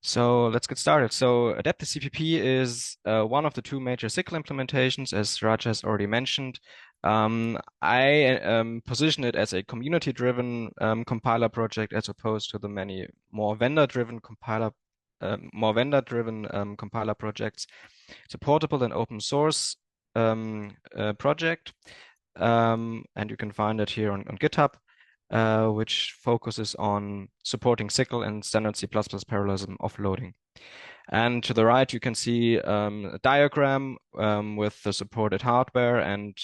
So let's get started. So AdaptiveCpp is one of the two major SYCL implementations, as Raj has already mentioned. I position it as a community-driven compiler project as opposed to the many more vendor-driven compiler projects. It's a portable and open source project, and you can find it here on GitHub. Which focuses on supporting SYCL and standard C++ parallelism offloading. And to the right, you can see a diagram with the supported hardware. And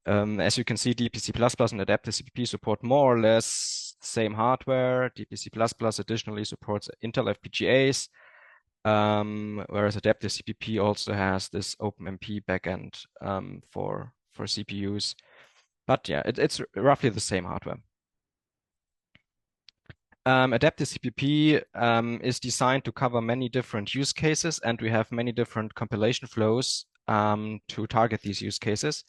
as you can see, DPC++ and AdaptiveCpp support more or less the same hardware. DPC++ additionally supports Intel FPGAs, whereas AdaptiveCpp also has this OpenMP backend for CPUs. But yeah, it's roughly the same hardware. AdaptiveCpp is designed to cover many different use cases, and we have many different compilation flows to target these use cases.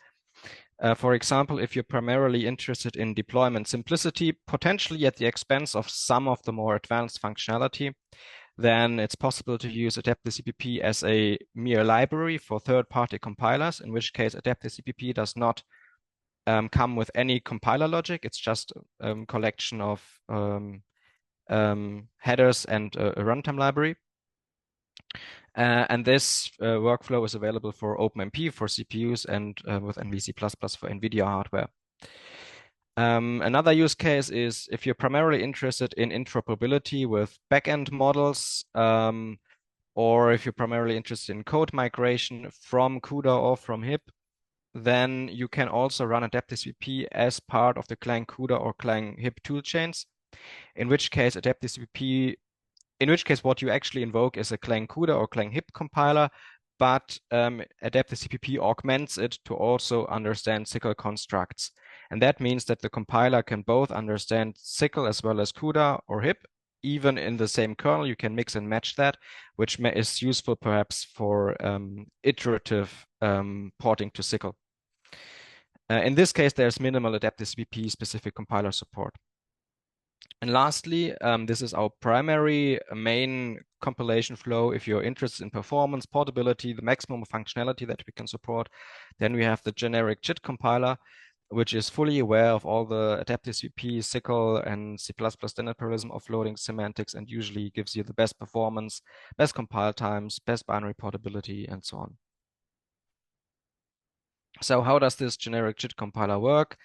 For example, if you're primarily interested in deployment simplicity, potentially at the expense of some of the more advanced functionality, then it's possible to use AdaptiveCpp as a mere library for third-party compilers, in which case AdaptiveCpp does not come with any compiler logic. It's just a collection of headers and a runtime library. And this workflow is available for OpenMP for CPUs and with NVC++ for NVIDIA hardware. Another use case is if you're primarily interested in interoperability with backend models, or if you're primarily interested in code migration from CUDA or from HIP, then you can also run AdaptiveCpp as part of the Clang CUDA or Clang HIP toolchains. In which case what you actually invoke is a Clang CUDA or Clang HIP compiler, but AdaptiveCpp augments it to also understand SYCL constructs. And that means that the compiler can both understand SYCL as well as CUDA or HIP. Even in the same kernel, you can mix and match that, which is useful perhaps for iterative porting to SYCL. In this case, there's minimal AdaptiveCpp specific compiler support. And lastly, this is our primary main compilation flow. If you're interested in performance, portability, the maximum functionality that we can support, then we have the generic JIT compiler, which is fully aware of all the AdaptiveCpp, SYCL, and C++ standard parallelism offloading semantics, and usually gives you the best performance, best compile times, best binary portability, and so on. So how does this generic JIT compiler work?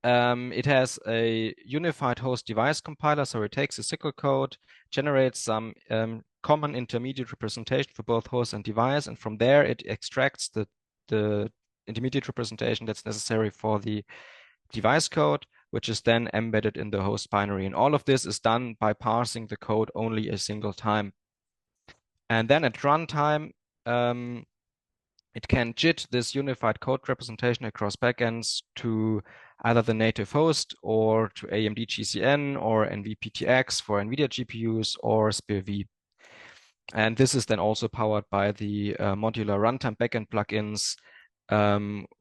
It has a unified host device compiler, so it takes a SYCL code, generates some common intermediate representation for both host and device, and from there it extracts the intermediate representation that's necessary for the device code, which is then embedded in the host binary. And all of this is done by parsing the code only a single time. And then at runtime, it can JIT this unified code representation across backends to either the native host or to AMD GCN or NVPTX for NVIDIA GPUs or SPIR-V. And this is then also powered by the modular runtime backend plugins.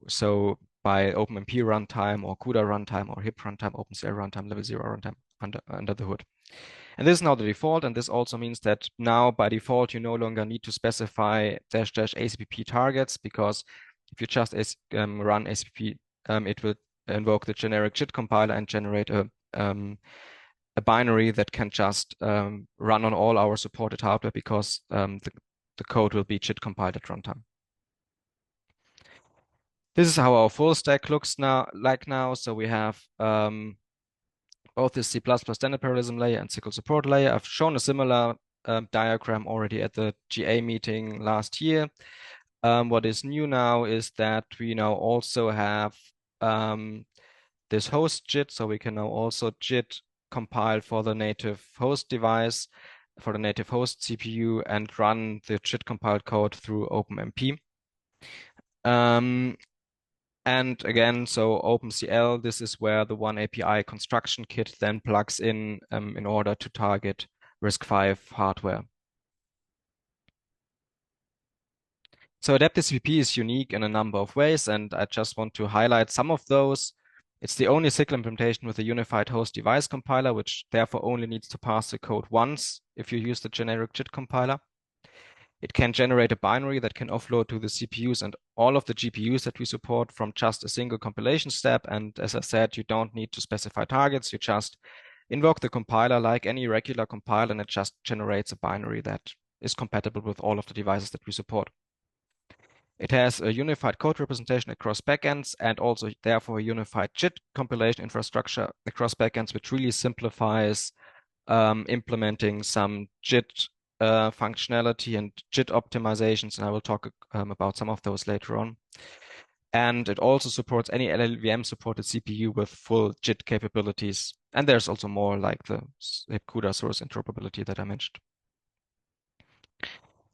So by OpenMP runtime or CUDA runtime or HIP runtime, OpenCL runtime, Level 0 runtime under the hood. And this is now the default, and this also means that now by default you no longer need to specify --ACPP targets, because if you just run ACPP, it will invoke the generic JIT compiler and generate a binary that can just run on all our supported hardware, because the code will be JIT compiled at runtime. This is how our full stack looks now. So we have both the C++ standard parallelism layer and SYCL support layer. I've shown a similar diagram already at the GA meeting last year. What is new now is that we now also have this host JIT, so we can now also JIT compile for the native host device, for the native host CPU, and run the JIT compiled code through OpenMP. And again, so OpenCL, this is where the one API construction kit then plugs in order to target RISC-V hardware. So AdaptiveCpp is unique in a number of ways, and I just want to highlight some of those. It's the only SYCL implementation with a unified host device compiler, which therefore only needs to pass the code once if you use the generic JIT compiler. It can generate a binary that can offload to the CPUs and all of the GPUs that we support from just a single compilation step. And as I said, you don't need to specify targets. You just invoke the compiler like any regular compiler, and it just generates a binary that is compatible with all of the devices that we support. It has a unified code representation across backends and also therefore a unified JIT compilation infrastructure across backends, which really simplifies implementing some JIT functionality and JIT optimizations, and I will talk about some of those later on. And it also supports any LLVM-supported CPU with full JIT capabilities. And there's also more like the CUDA source interoperability that I mentioned.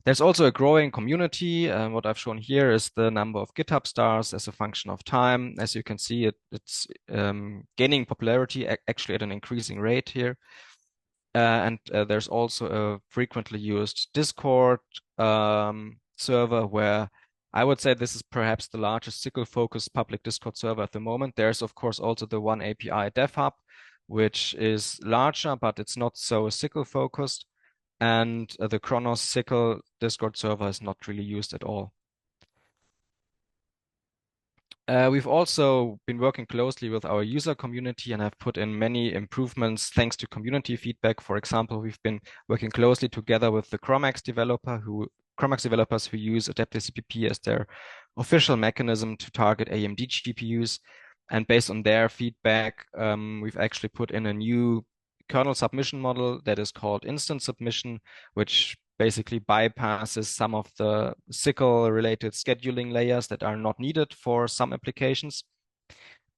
There's also a growing community. What I've shown here is the number of GitHub stars as a function of time. As you can see, it's gaining popularity actually at an increasing rate here. And there's also a frequently used Discord server where I would say this is perhaps the largest SYCL-focused public Discord server at the moment. There's, of course, also the One API Dev Hub, which is larger, but it's not so SYCL-focused. And the Kronos SYCL Discord server is not really used at all. We've also been working closely with our user community and have put in many improvements thanks to community feedback. For example, we've been working closely together with the Chromax developers who use AdaptiveCpp as their official mechanism to target AMD GPUs. And based on their feedback, we've actually put in a new kernel submission model that is called instant submission, which basically bypasses some of the SYCL-related scheduling layers that are not needed for some applications.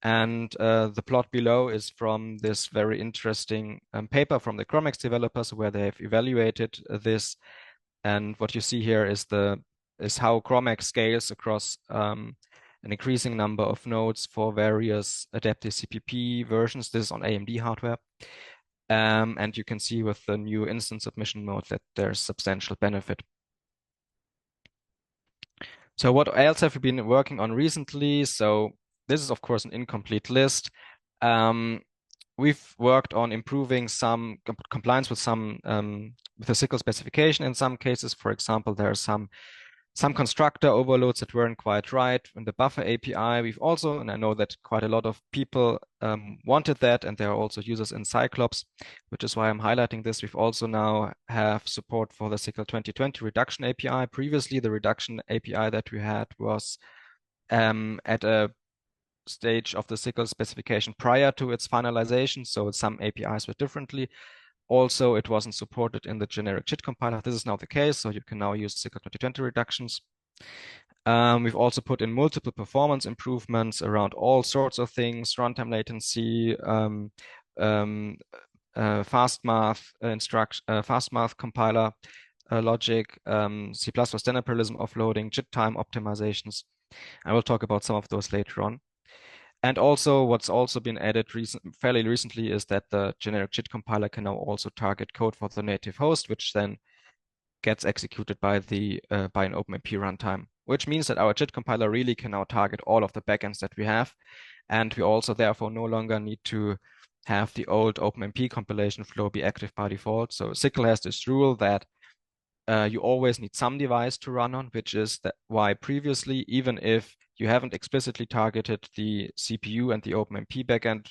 And the plot below is from this very interesting paper from the Chromax developers where they've evaluated this. And what you see here is how Chromax scales across an increasing number of nodes for various AdaptiveCpp versions. This is on AMD hardware. And you can see with the new instant submission mode that there's substantial benefit. So what else have we been working on recently? So this is, of course, an incomplete list. We've worked on improving some compliance with with the SYCL specification in some cases. For example, there are some constructor overloads that weren't quite right in the buffer API. We've also, and I know that quite a lot of people wanted that, and there are also users in SYCLOPS, which is why I'm highlighting this. We've also now have support for the SYCL 2020 reduction API. Previously, the reduction API that we had was at a stage of the SYCL specification prior to its finalization, so some APIs were differently. Also, it wasn't supported in the generic JIT compiler. This is now the case, so you can now use SYCL 2020 reductions. We've also put in multiple performance improvements around all sorts of things: runtime latency, fast math compiler logic, C++ standard parallelism offloading, JIT time optimizations. I will talk about some of those later on. And also, what's also been added fairly recently is that the generic JIT compiler can now also target code for the native host, which then gets executed by an OpenMP runtime, which means that our JIT compiler really can now target all of the backends that we have. And we also therefore no longer need to have the old OpenMP compilation flow be active by default. So SYCL has this rule that you always need some device to run on, which is why previously, even if you haven't explicitly targeted the CPU and the OpenMP backend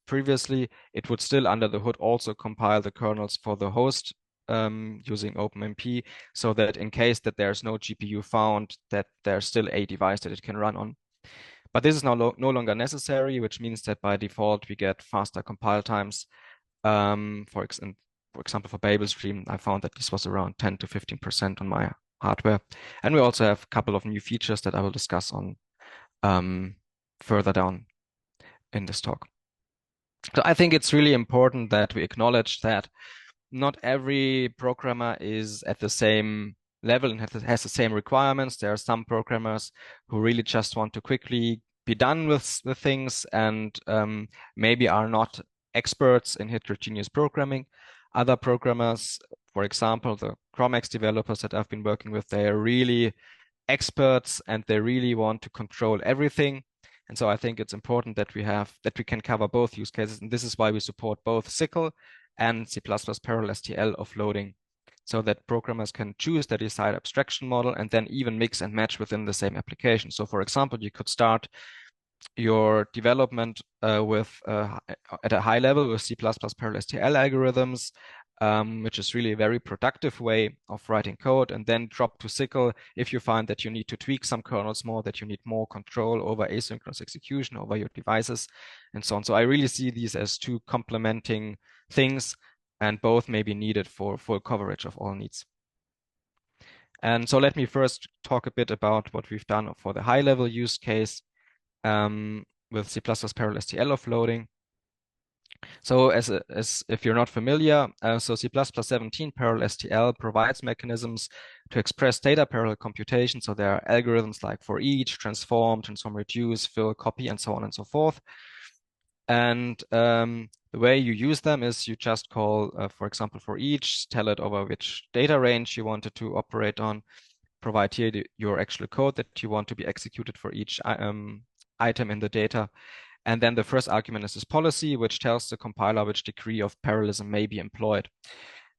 previously, it would still under the hood also compile the kernels for the host using OpenMP, so that in case that there's no GPU found, that there's still a device that it can run on. But this is now no longer necessary, which means that by default we get faster compile times. For example, for BabelStream, I found that this was around 10 to 15% on my hardware. And we also have a couple of new features that I will discuss on further down in this talk. So I think it's really important that we acknowledge that not every programmer is at the same level and has the same requirements. There are some programmers who really just want to quickly be done with the things and maybe are not experts in heterogeneous programming. Other programmers, for example, the Chromax developers that I've been working with, they are really experts and they really want to control everything. And so I think it's important that we can cover both use cases. And this is why we support both SYCL and C++ parallel STL offloading, so that programmers can choose their desired abstraction model and then even mix and match within the same application. So for example, you could start your development at a high level with C++ parallel STL algorithms, which is really a very productive way of writing code, and then drop to SYCL if you find that you need to tweak some kernels more, that you need more control over asynchronous execution over your devices, and so on. So I really see these as two complementing things, and both may be needed for full coverage of all needs. And so let me first talk a bit about what we've done for the high-level use case with C++ parallel STL offloading. So as if you're not familiar, so C++ 17 parallel STL provides mechanisms to express data parallel computation. So there are algorithms like for each, transform, reduce, fill, copy, and so on and so forth. And the way you use them is you just call, for example, for each, tell it over which data range you wanted to operate on, provide here your actual code that you want to be executed for each item in the data. And then the first argument is this policy, which tells the compiler which degree of parallelism may be employed.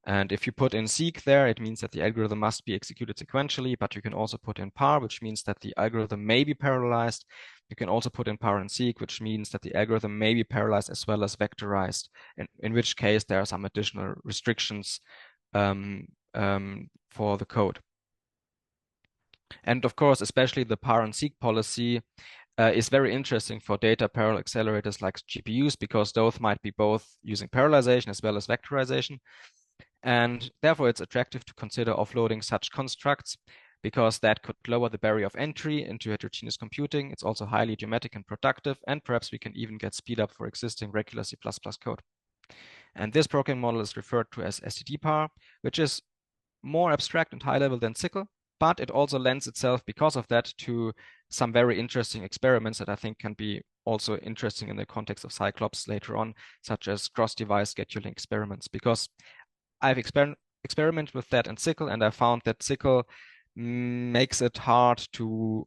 And if you put in seq there, it means that the algorithm must be executed sequentially, but you can also put in par, which means that the algorithm may be parallelized. You can also put in par and seq, which means that the algorithm may be parallelized as well as vectorized, in which case there are some additional restrictions for the code. And of course, especially the par and seq policy is very interesting for data parallel accelerators like GPUs, because those might be both using parallelization as well as vectorization. And therefore, it's attractive to consider offloading such constructs, because that could lower the barrier of entry into heterogeneous computing. It's also highly geometric and productive, and perhaps we can even get speed up for existing regular C++ code. And this programming model is referred to as std-par, which is more abstract and high level than SYCL, but it also lends itself, because of that, to some very interesting experiments that I think can be also interesting in the context of Cyclops later on, such as cross-device scheduling experiments, because I've experimented with that in SYCL, and I found that SYCL makes it hard to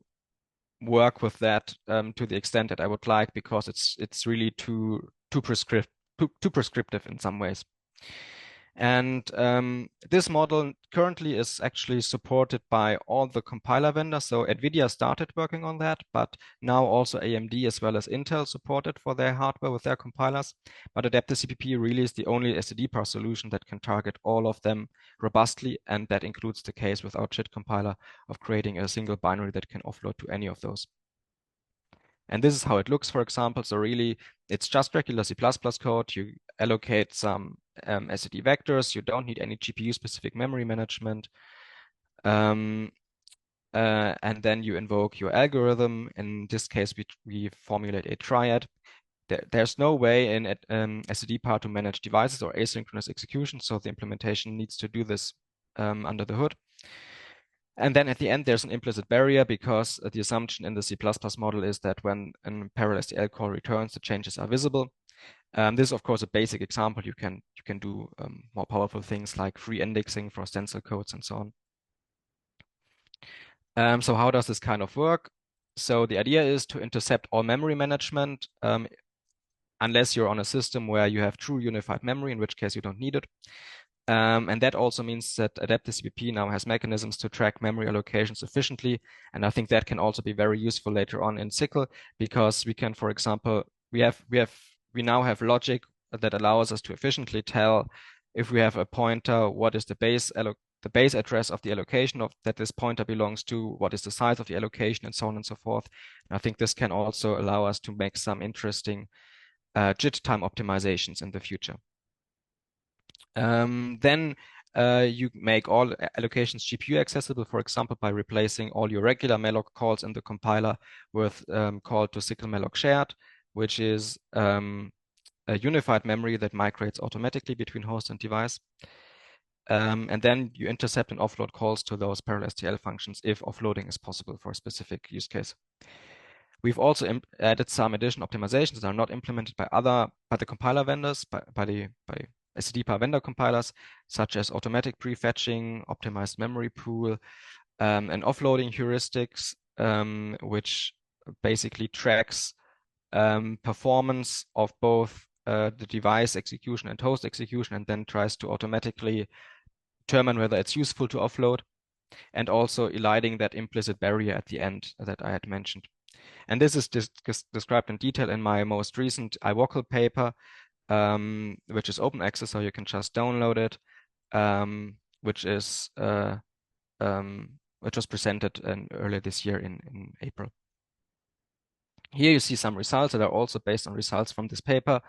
work with that to the extent that I would like, because it's really too prescriptive in some ways. And this model currently is actually supported by all the compiler vendors. So NVIDIA started working on that, but now also AMD as well as Intel support it for their hardware with their compilers. But AdaptiveCpp really is the only std-par solution that can target all of them robustly, and that includes the case with our JIT compiler of creating a single binary that can offload to any of those. And this is how it looks, for example. So really, it's just regular C++ code. You allocate some STD vectors. You don't need any GPU-specific memory management. And then you invoke your algorithm. In this case, we formulate a triad. There's no way in std-par to manage devices or asynchronous execution, so the implementation needs to do this under the hood. And then at the end, there's an implicit barrier, because the assumption in the C++ model is that when a parallel STL call returns, the changes are visible. This is, of course, a basic example. You can do more powerful things like free indexing for stencil codes and so on. So how does this kind of work? So the idea is to intercept all memory management, unless you're on a system where you have true unified memory, in which case you don't need it. And that also means that AdaptiveCpp now has mechanisms to track memory allocations efficiently. And I think that can also be very useful later on in SYCL, because we can, for example, we now have logic that allows us to efficiently tell, if we have a pointer, what is the base address of the allocation that this pointer belongs to, what is the size of the allocation, and so on and so forth. And I think this can also allow us to make some interesting JIT time optimizations in the future. Then you make all allocations GPU accessible, for example, by replacing all your regular malloc calls in the compiler with call to SYCL malloc shared, which is a unified memory that migrates automatically between host and device. And then you intercept and offload calls to those parallel STL functions if offloading is possible for a specific use case. We've also added some additional optimizations that are not implemented by the compiler vendors, by the std-par vendor compilers, such as automatic prefetching, optimized memory pool, and offloading heuristics, which basically tracks performance of both the device execution and host execution, and then tries to automatically determine whether it's useful to offload, and also eliding that implicit barrier at the end that I had mentioned. And this is described in detail in my most recent iWocal paper, which is open access, so you can just download it, which was presented earlier this year in April. Here you see some results that are also based on results from this paper,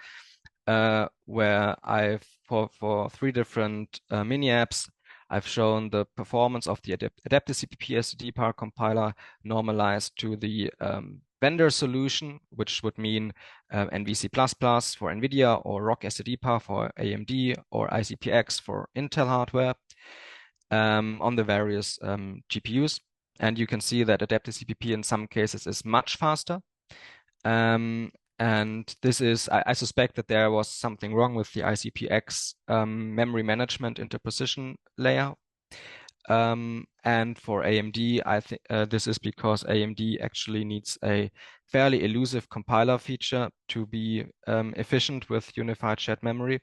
where I've, for 3 different mini apps, I've shown the performance of the AdaptiveCpp SDD compiler normalized to the vendor solution, which would mean NVC++ for NVIDIA, or ROC SDD for AMD, or ICPX for Intel hardware on the various GPUs. And you can see that AdaptiveCpp in some cases is much faster. And this is, I suspect that there was something wrong with the ICPX memory management interposition layer. And for AMD, I think this is because AMD actually needs a fairly elusive compiler feature to be efficient with unified shared memory,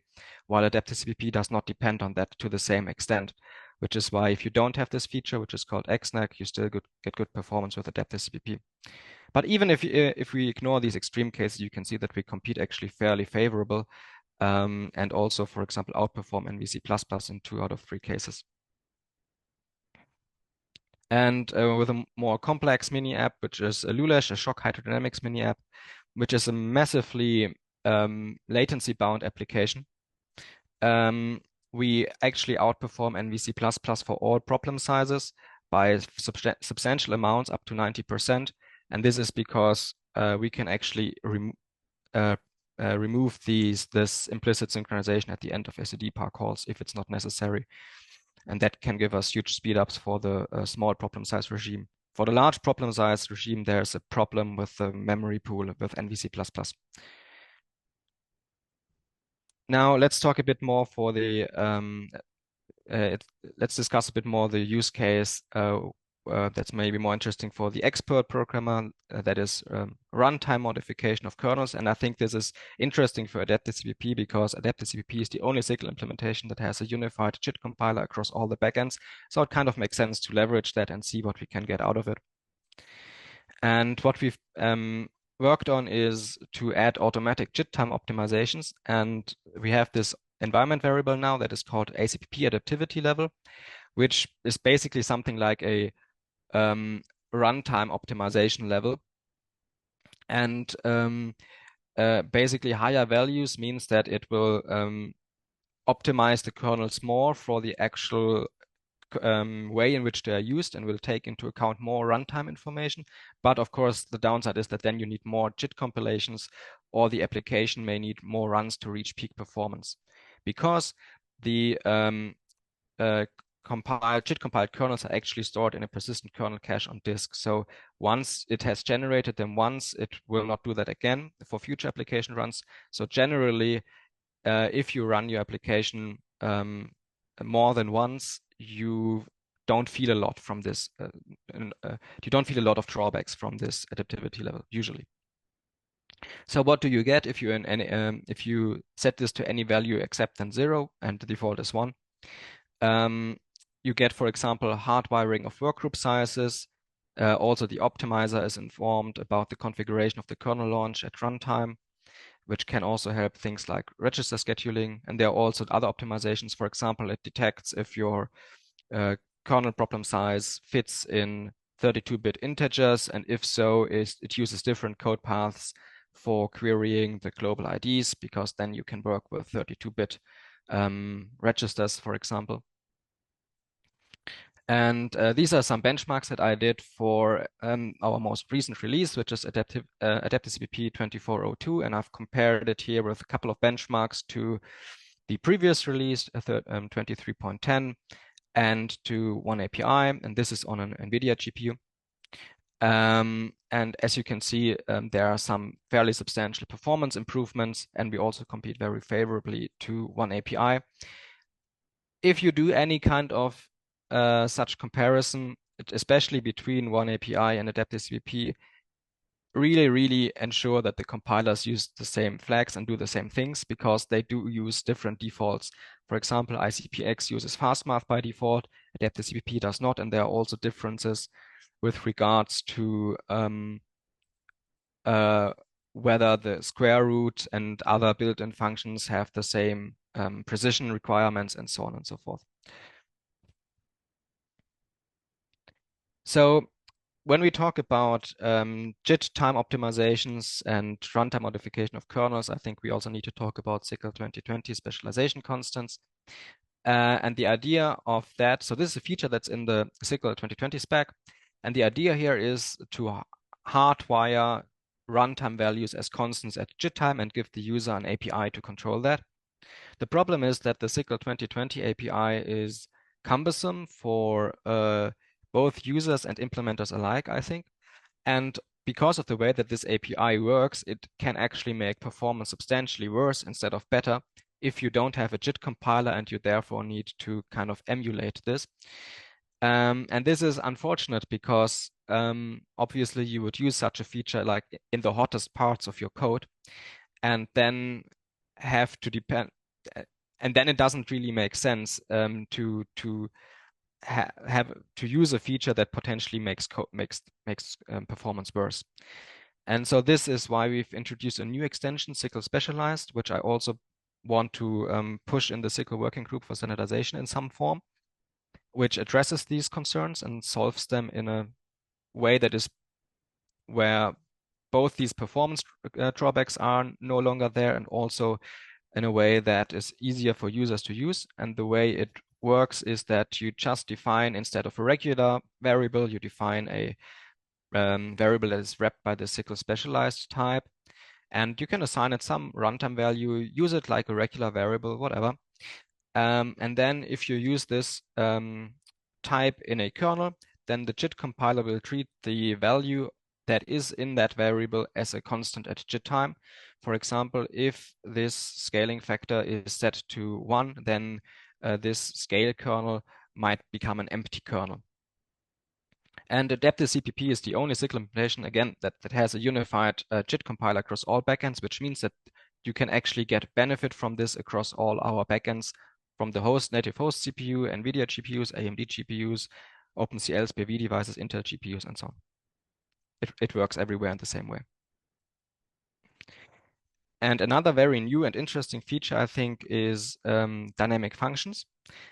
while AdaptiveCpp does not depend on that to the same extent, which is why if you don't have this feature, which is called XNAC, you still get good performance with AdaptiveCpp. But even if we ignore these extreme cases, you can see that we compete actually fairly favorable, and also, for example, outperform NVC++ in 2 out of 3 cases. And with a more complex mini app, which is a Lulesh, a shock hydrodynamics mini app, which is a massively latency-bound application, we actually outperform NVC++ for all problem sizes by substantial amounts, up to 90%. And this is because we can actually remove this implicit synchronization at the end of SED-PAR calls if it's not necessary. And that can give us huge speedups for the small problem size regime. For the large problem size regime, there's a problem with the memory pool with NVC++. Now let's talk a bit more for the let's discuss a bit more the use case that's maybe more interesting for the expert programmer, that is runtime modification of kernels. And I think this is interesting for AdaptiveCpp because AdaptiveCpp is the only SYCL implementation that has a unified JIT compiler across all the backends. So it kind of makes sense to leverage that and see what we can get out of it. And what we've worked on is to add automatic JIT time optimizations. And we have this environment variable now that is called ACPP adaptivity level, which is basically something like a runtime optimization level. And basically higher values means that it will optimize the kernels more for the actual way in which they are used and will take into account more runtime information. But of course, the downside is that then you need more JIT compilations, or the application may need more runs to reach peak performance, because the JIT compiled kernels are actually stored in a persistent kernel cache on disk. So once it has generated them once, it will not do that again for future application runs. So generally, if you run your application more than once, you don't feel a lot from this. You don't feel a lot of drawbacks from this adaptivity level usually. So what do you get if you set this to any value except than 0 and the default is 1? You get, for example, hardwiring of workgroup sizes. Also, the optimizer is informed about the configuration of the kernel launch at runtime, which can also help things like register scheduling. And there are also other optimizations. For example, it detects if your kernel problem size fits in 32-bit integers, and if so, it uses different code paths for querying the global IDs, because then you can work with 32-bit registers, for example. And these are some benchmarks that I did for our most recent release, which is AdaptiveCpp 2402. And I've compared it here with a couple of benchmarks to the previous release, 23.10, and to oneAPI. And this is on an NVIDIA GPU. And as you can see, there are some fairly substantial performance improvements, and we also compete very favorably to oneAPI. If you do any kind of such comparison, especially between oneAPI and AdaptiveCpp, really ensure that the compilers use the same flags and do the same things, because they do use different defaults. For example, ICPX uses fastmath by default, AdaptiveCpp does not, and there are also differences with regards to whether the square root and other built-in functions have the same precision requirements and so on and so forth. So when we talk about JIT time optimizations and runtime modification of kernels, I think we also need to talk about SYCL 2020 specialization constants. And the idea of that, so this is a feature that's in the SYCL 2020 spec. And the idea here is to hardwire runtime values as constants at JIT time and give the user an API to control that. The problem is that the SYCL 2020 API is cumbersome for both users and implementers alike, I think. And because of the way that this API works, it can actually make performance substantially worse instead of better if you don't have a JIT compiler and you therefore need to kind of emulate this. And this is unfortunate because obviously you would use such a feature like in the hottest parts of your code and then have to depend, and then it doesn't really make sense to have to use a feature that potentially makes performance worse. And so this is why we've introduced a new extension, SYCL Specialized, which I also want to push in the SYCL working group for standardization in some form, which addresses these concerns and solves them in a way that is where both these performance drawbacks are no longer there, and also in a way that is easier for users to use. And the way it works is that you just define, instead of a regular variable, you define a variable that is wrapped by the SYCL specialized type. And you can assign it some runtime value, use it like a regular variable, whatever. And then if you use this type in a kernel, then the JIT compiler will treat the value that is in that variable as a constant at JIT time. For example, if this scaling factor is set to 1, then this scale kernel might become an empty kernel. And AdaptiveCpp is the only SYCL implementation, again, that has a unified JIT compiler across all backends, which means that you can actually get benefit from this across all our backends, from the native host CPU, NVIDIA GPUs, AMD GPUs, OpenCL, SPV devices, Intel GPUs, and so on. It works everywhere in the same way. And another very new and interesting feature, I think, is dynamic functions.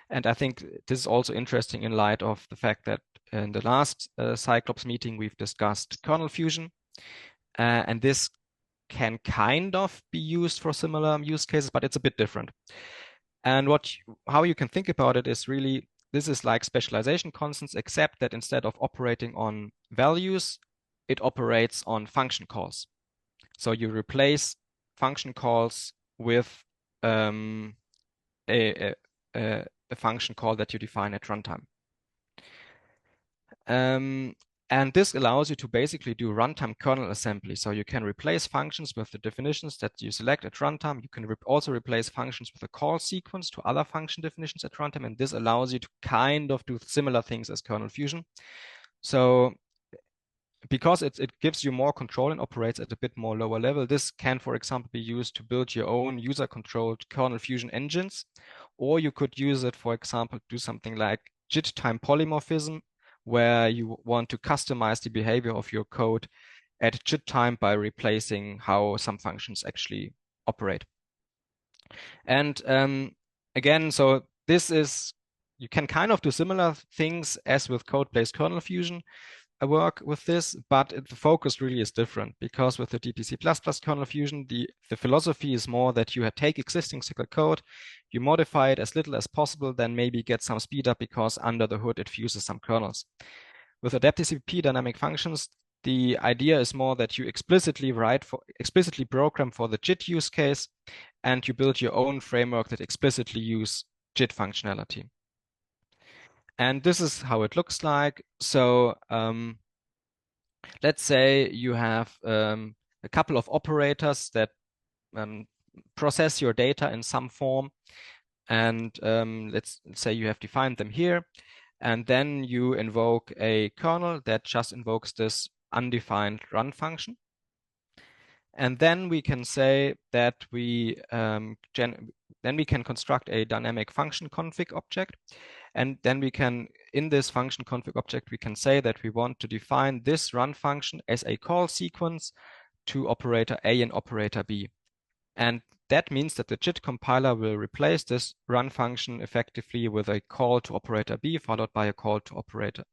And I think this is also interesting in light of the fact that in the last SYCLOPS meeting, we've discussed kernel fusion. And this can kind of be used for similar use cases, but it's a bit different. And how you can think about it is really, this is like specialization constants, except that instead of operating on values, it operates on function calls. So you replace function calls with a function call that you define at runtime. And this allows you to basically do runtime kernel assembly. So you can replace functions with the definitions that you select at runtime. You can also replace functions with a call sequence to other function definitions at runtime. And this allows you to kind of do similar things as kernel fusion. So because it gives you more control and operates at a bit more lower level, this can, for example, be used to build your own user-controlled kernel fusion engines. Or you could use it, for example, to do something like JIT time polymorphism, where you want to customize the behavior of your code at JIT time by replacing how some functions actually operate. And again, so this is, you can kind of do similar things as with code-based kernel fusion work with this, but the focus really is different, because with the DPC++ kernel fusion, the philosophy is more that you take existing SYCL code, you modify it as little as possible, then maybe get some speed up because under the hood it fuses some kernels. With AdaptiveCpp dynamic functions, the idea is more that you explicitly program for the JIT use case, and you build your own framework that explicitly use JIT functionality. And this is how it looks like. So let's say you have a couple of operators that process your data in some form. And let's say you have defined them here. And then you invoke a kernel that just invokes this undefined run function. And then we can say that then we can construct a dynamic function config object. And then we can, in this function config object, we can say that we want to define this run function as a call sequence to operator A and operator B. And that means that the JIT compiler will replace this run function effectively with a call to operator B followed by a call to operator,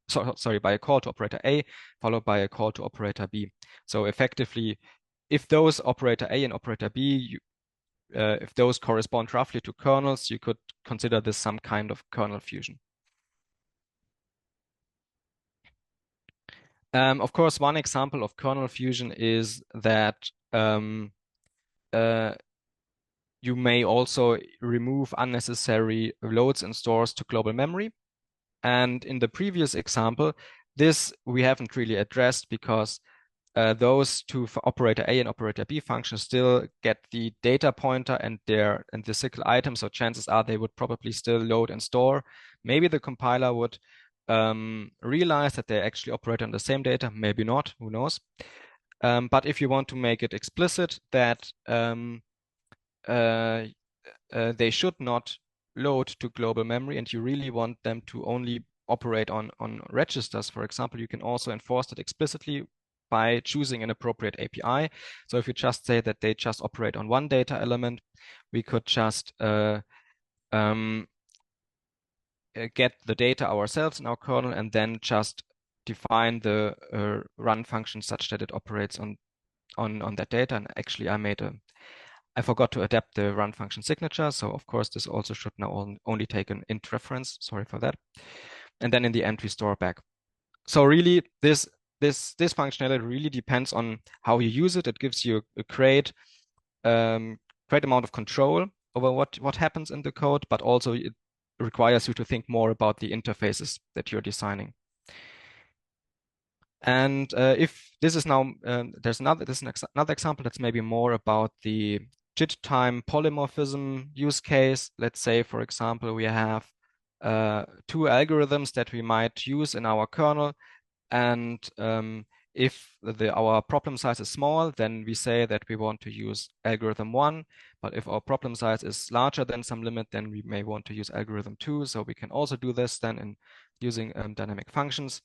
by a call to operator A followed by a call to operator B. So effectively, if those operator A and operator B, if those correspond roughly to kernels, you could consider this some kind of kernel fusion. Of course, one example of kernel fusion is that you may also remove unnecessary loads and stores to global memory. And in the previous example, this we haven't really addressed because those two for operator A and operator B functions still get the data pointer and the SYCL item. So chances are they would probably still load and store. Maybe the compiler would realize that they actually operate on the same data. Maybe not, who knows? But if you want to make it explicit that they should not load to global memory and you really want them to only operate on registers, for example, you can also enforce that explicitly by choosing an appropriate API. So if you just say that they just operate on one data element, we could just get the data ourselves in our kernel and then just define the run function such that it operates on that data. And actually, I forgot to adapt the run function signature. So of course, this also should now only take an int reference. Sorry for that. And then in the end, we store back. So really, this functionality really depends on how you use it. It gives you a great amount of control over what happens in the code, but also it requires you to think more about the interfaces that you're designing. And if this is now, there's another example that's maybe more about the JIT time polymorphism use case. Let's say, for example, we have two algorithms that we might use in our kernel. And if our problem size is small, then we say that we want to use algorithm 1. But if our problem size is larger than some limit, then we may want to use algorithm 2. So we can also do this then in using dynamic functions.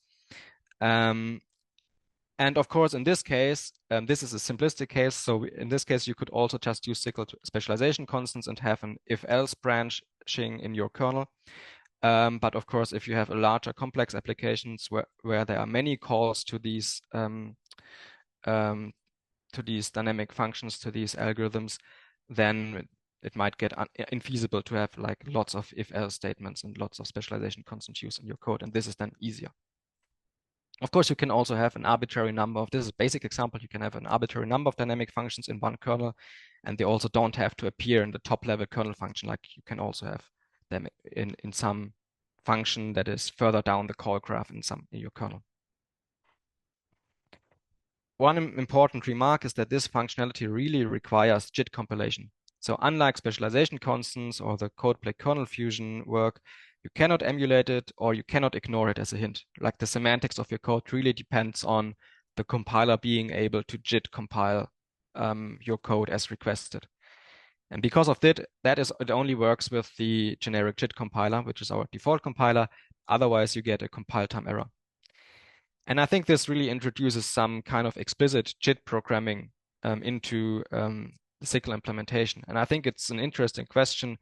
And of course, in this case, this is a simplistic case. So in this case, you could also just use SYCL specialization constants and have an if-else branching in your kernel. But of course, if you have a larger complex applications where there are many calls to these dynamic functions, to these algorithms, then it might get infeasible to have like lots of if-else statements and lots of specialization constant use in your code. And this is then easier. Of course, you can also have an arbitrary number of, this is a basic example, you can have an arbitrary number of dynamic functions in one kernel, and they also don't have to appear in the top level kernel function, like you can also have them in some function that is further down the call graph in your kernel. One important remark is that this functionality really requires JIT compilation. So unlike specialization constants or the CodePlay kernel fusion work, you cannot emulate it or you cannot ignore it as a hint. Like the semantics of your code really depends on the compiler being able to JIT compile your code as requested. And because of that, it only works with the generic JIT compiler, which is our default compiler. Otherwise, you get a compile time error. And I think this really introduces some kind of explicit JIT programming into the SYCL implementation. And I think it's an interesting question,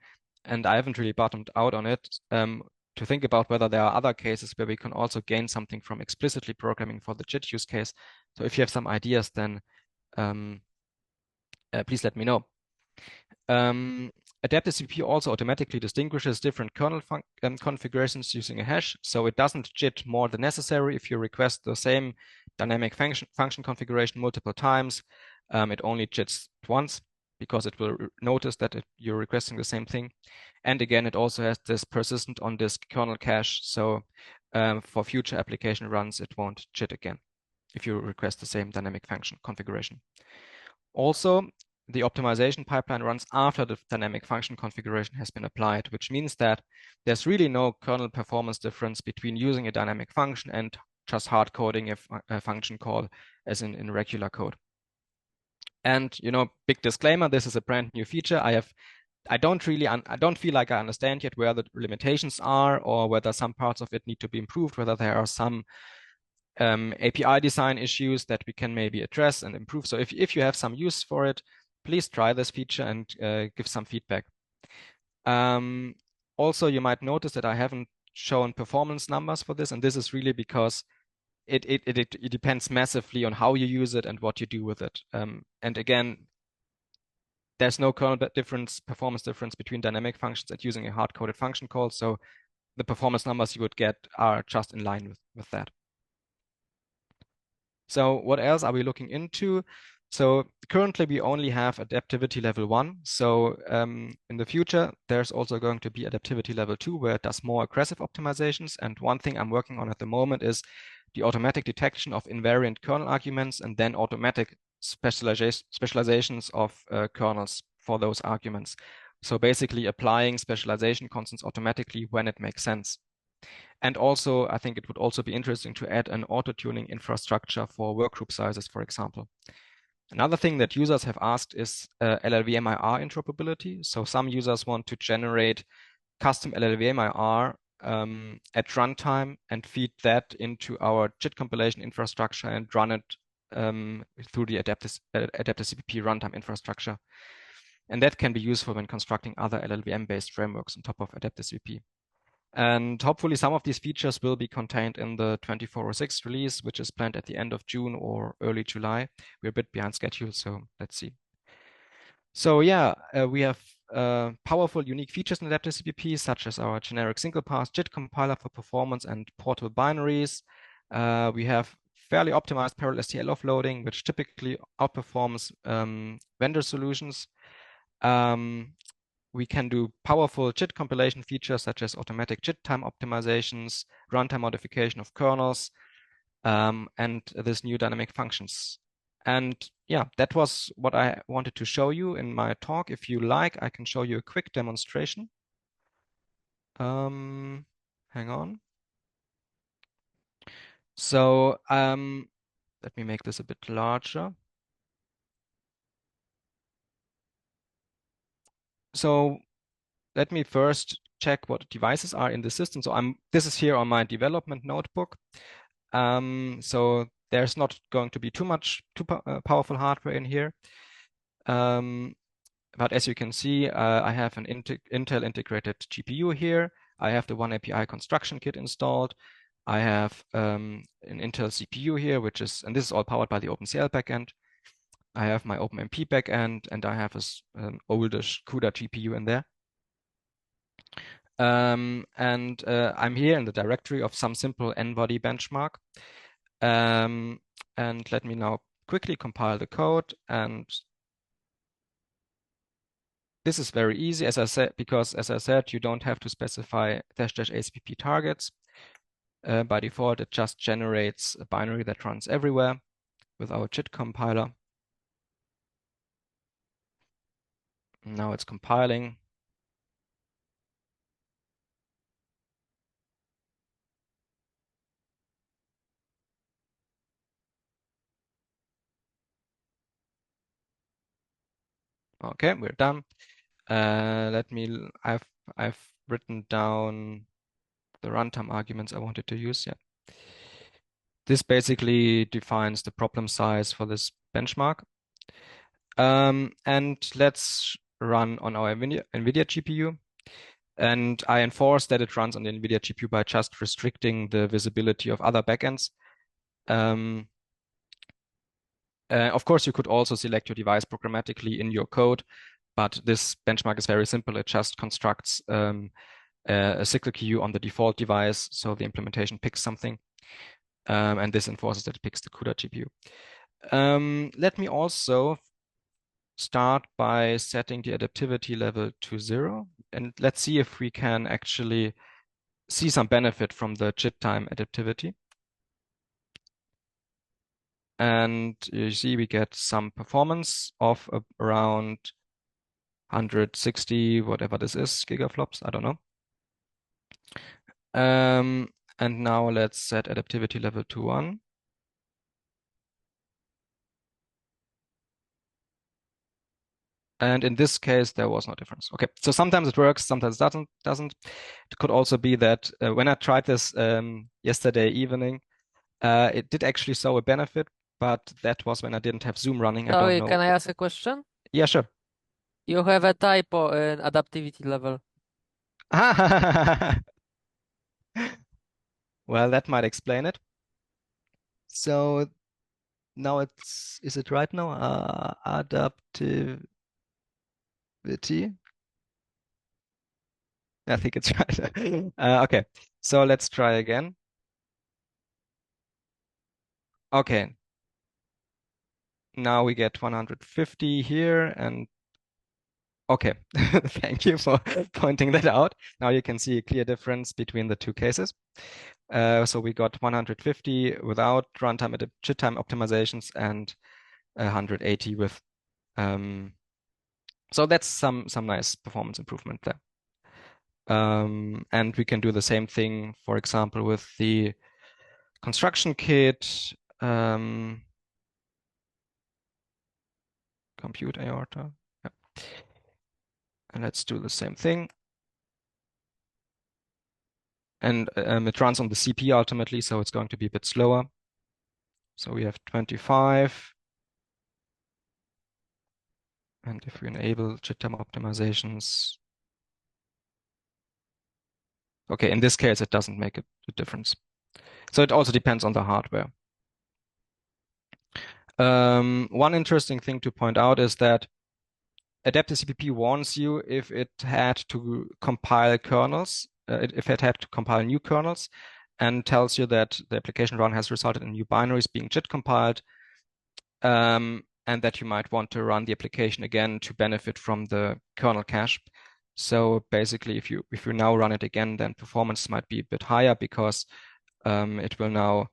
and I haven't really bottomed out on it, to think about whether there are other cases where we can also gain something from explicitly programming for the JIT use case. So if you have some ideas, then please let me know. AdaptiveCpp also automatically distinguishes different kernel configurations using a hash, so it doesn't JIT more than necessary. If you request the same dynamic function configuration multiple times, it only JITs once because it will notice that you're requesting the same thing. And again, it also has this persistent on disk kernel cache, so for future application runs, it won't JIT again if you request the same dynamic function configuration. Also, the optimization pipeline runs after the dynamic function configuration has been applied, which means that there's really no kernel performance difference between using a dynamic function and just hard coding a function call as in regular code. And big disclaimer, this is a brand new feature. I don't feel like I understand yet where the limitations are, or whether some parts of it need to be improved, whether there are some API design issues that we can maybe address and improve. So if you have some use for it, please try this feature and give some feedback. Also, you might notice that I haven't shown performance numbers for this, and this is really because it depends massively on how you use it and what you do with it. And again, there's no kernel performance difference between dynamic functions and using a hard-coded function call. So the performance numbers you would get are just in line with that. So what else are we looking into? So currently we only have adaptivity level 1. So in the future, there's also going to be adaptivity level 2, where it does more aggressive optimizations. And one thing I'm working on at the moment is the automatic detection of invariant kernel arguments and then automatic specializations of kernels for those arguments. So basically applying specialization constants automatically when it makes sense. And also, I think it would also be interesting to add an auto-tuning infrastructure for workgroup sizes, for example. Another thing that users have asked is LLVMIR interoperability. So some users want to generate custom LLVMIR at runtime and feed that into our JIT compilation infrastructure and run it through the AdaptiveCpp runtime infrastructure. And that can be useful when constructing other LLVM-based frameworks on top of AdaptiveCpp. And hopefully some of these features will be contained in the 2406 release, which is planned at the end of June or early July. We're a bit behind schedule, so let's see. So yeah, we have powerful, unique features in AdaptiveCpp, such as our generic single-pass JIT compiler for performance and portable binaries. We have fairly optimized parallel STL offloading, which typically outperforms vendor solutions. We can do powerful JIT compilation features such as automatic JIT time optimizations, runtime modification of kernels, and this new dynamic functions. And yeah, that was what I wanted to show you in my talk. If you like, I can show you a quick demonstration. Hang on. So let me make this a bit larger. So let me first check what devices are in the system. So this is here on my development notebook. So there's not going to be too powerful hardware in here. But as you can see, I have an Intel integrated GPU here. I have the OneAPI construction kit installed. I have an Intel CPU here, and this is all powered by the OpenCL backend. I have my OpenMP backend, and I have an oldish CUDA GPU in there. And I'm here in the directory of some simple n-body benchmark. And let me now quickly compile the code. And this is very easy, as I said, because as I said, you don't have to specify --ASPP targets. By default, it just generates a binary that runs everywhere with our JIT compiler. Now it's compiling. Okay, we're done. I've written down the runtime arguments I wanted to use. Yeah. This basically defines the problem size for this benchmark. And let's run on our NVIDIA GPU. And I enforce that it runs on the NVIDIA GPU by just restricting the visibility of other backends. Of course, you could also select your device programmatically in your code, but this benchmark is very simple. It just constructs a cyclic queue on the default device, so the implementation picks something, and this enforces that it picks the CUDA GPU. Let me also start by setting the adaptivity level to 0, and let's see if we can actually see some benefit from the JIT time adaptivity. And you see we get some performance of around 160, whatever this is, gigaflops, I don't know. And now let's set adaptivity level to 1. And in this case, there was no difference. Okay, so sometimes it works, sometimes it doesn't. It could also be that when I tried this yesterday evening, it did actually show a benefit, but that was when I didn't have Zoom running. I don't Sorry, know. can I ask a question? Yeah, sure. You have a typo in adaptivity level. Well, that might explain it. So now is it right now? Adaptivity? I think it's right. Okay, so let's try again. Okay, now we get 150 here, and okay, thank you for pointing that out. Now you can see a clear difference between the two cases. So we got 150 without runtime and chit time optimizations and 180 with. So that's some nice performance improvement there. And we can do the same thing, for example, with the construction kit, compute aorta. Yeah. And let's do the same thing. And it runs on the CP ultimately, so it's going to be a bit slower. So we have 25. And if we enable chit time optimizations, okay, in this case, it doesn't make a difference. So it also depends on the hardware. One interesting thing to point out is that AdaptiveCpp warns you if it had to compile kernels, if it had to compile new kernels, and tells you that the application run has resulted in new binaries being JIT compiled, and that you might want to run the application again to benefit from the kernel cache. So basically, if you now run it again, then performance might be a bit higher because it will now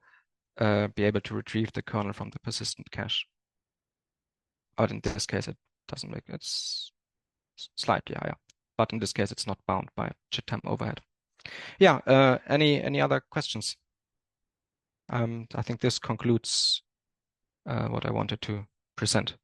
be able to retrieve the kernel from the persistent cache. But in this case, it doesn't make it's slightly higher. But in this case, it's not bound by chit time overhead. Yeah. Any other questions? I think this concludes what I wanted to present.